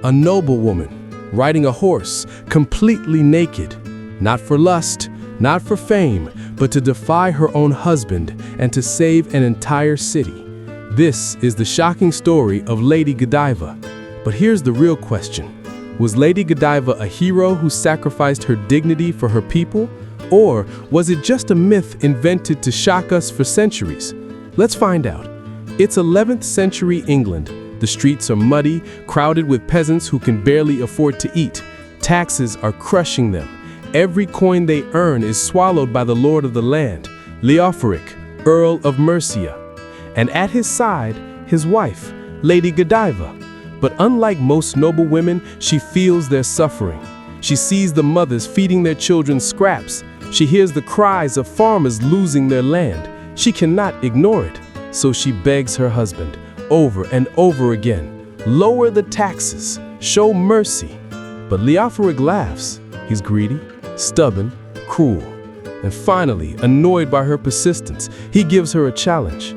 A noble woman, riding a horse, completely naked, not for lust, not for fame, but to defy her own husband and to save an entire city. This is the shocking story of Lady Godiva. But here's the real question. Was Lady Godiva a hero who sacrificed her dignity for her people? Or was it just a myth invented to shock us for centuries? Let's find out. It's 11th century England. The streets are muddy, crowded with peasants who can barely afford to eat. Taxes are crushing them. Every coin they earn is swallowed by the lord of the land, Leofric, Earl of Mercia. And at his side, his wife, Lady Godiva. But unlike most noble women, she feels their suffering. She sees the mothers feeding their children scraps. She hears the cries of farmers losing their land. She cannot ignore it, so she begs her husband, over and over again, lower the taxes, show mercy. But Leofric laughs. He's greedy, stubborn, cruel. And finally, annoyed by her persistence, he gives her a challenge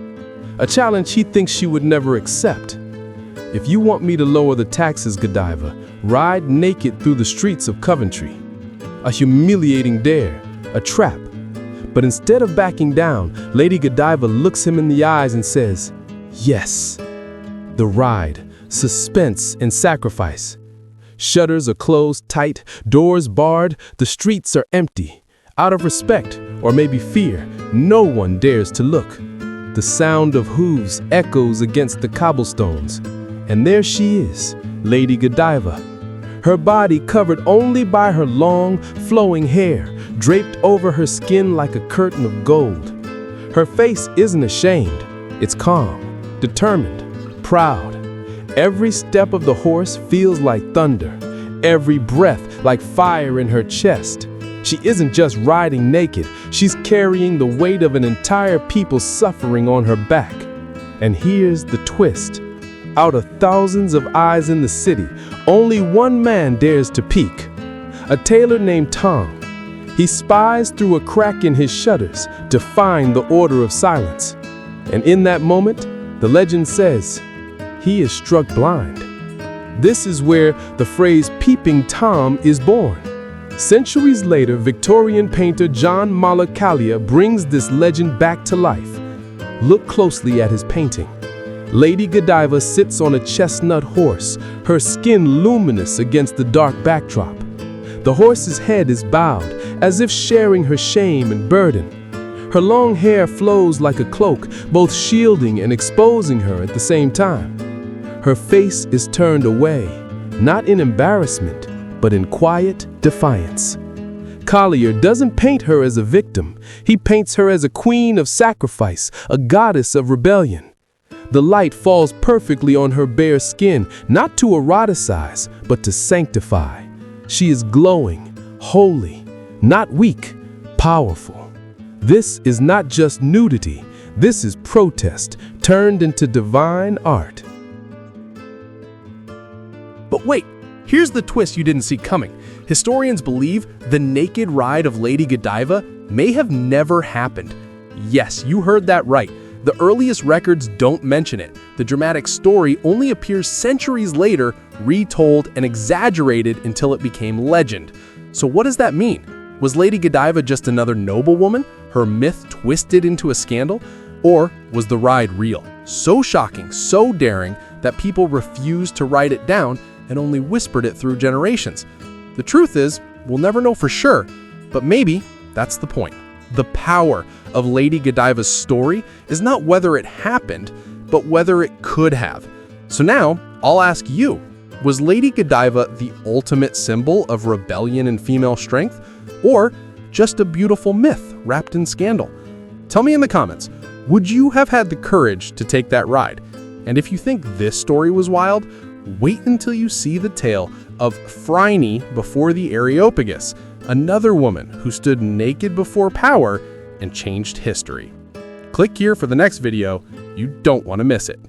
he thinks she would never accept. If you want me to lower the taxes, Godiva, ride naked through the streets of Coventry. A humiliating dare, a trap. But instead of backing down, Lady Godiva looks him in the eyes and says, yes. The ride, suspense and sacrifice. Shutters are closed tight, doors barred, the streets are empty. Out of respect, or maybe fear, no one dares to look. The sound of hooves echoes against the cobblestones. And there she is, Lady Godiva. Her body covered only by her long, flowing hair, draped over her skin like a curtain of gold. Her face isn't ashamed. It's calm, determined, proud. Every step of the horse feels like thunder, every breath like fire in her chest. She isn't just riding naked, she's carrying the weight of an entire people suffering on her back. And here's the twist. Out of thousands of eyes in the city, only one man dares to peek. A tailor named Tom. He spies through a crack in his shutters, defying the order of silence. And in that moment, the legend says, he is struck blind. This is where the phrase peeping Tom is born. Centuries later, Victorian painter John Malaccalia brings this legend back to life. Look closely at his painting. Lady Godiva sits on a chestnut horse, her skin luminous against the dark backdrop. The horse's head is bowed, as if sharing her shame and burden. Her long hair flows like a cloak, both shielding and exposing her at the same time. Her face is turned away, not in embarrassment, but in quiet defiance. Collier doesn't paint her as a victim. He paints her as a queen of sacrifice, a goddess of rebellion. The light falls perfectly on her bare skin, not to eroticize, but to sanctify. She is glowing, holy, not weak, powerful. This is not just nudity. This is protest, turned into divine art. But wait, here's the twist you didn't see coming. Historians believe the naked ride of Lady Godiva may have never happened. Yes, you heard that right. The earliest records don't mention it. The dramatic story only appears centuries later, retold and exaggerated until it became legend. So what does that mean? Was Lady Godiva just another noblewoman, her myth twisted into a scandal? Or was the ride real? So shocking, so daring, that people refused to write it down and only whispered it through generations. The truth is, we'll never know for sure, but maybe that's the point. The power of Lady Godiva's story is not whether it happened, but whether it could have. So now, I'll ask you, was Lady Godiva the ultimate symbol of rebellion and female strength, or just a beautiful myth wrapped in scandal? Tell me in the comments, would you have had the courage to take that ride? And if you think this story was wild, wait until you see the tale of Phryne before the Areopagus, another woman who stood naked before power and changed history. Click here for the next video. You don't want to miss it.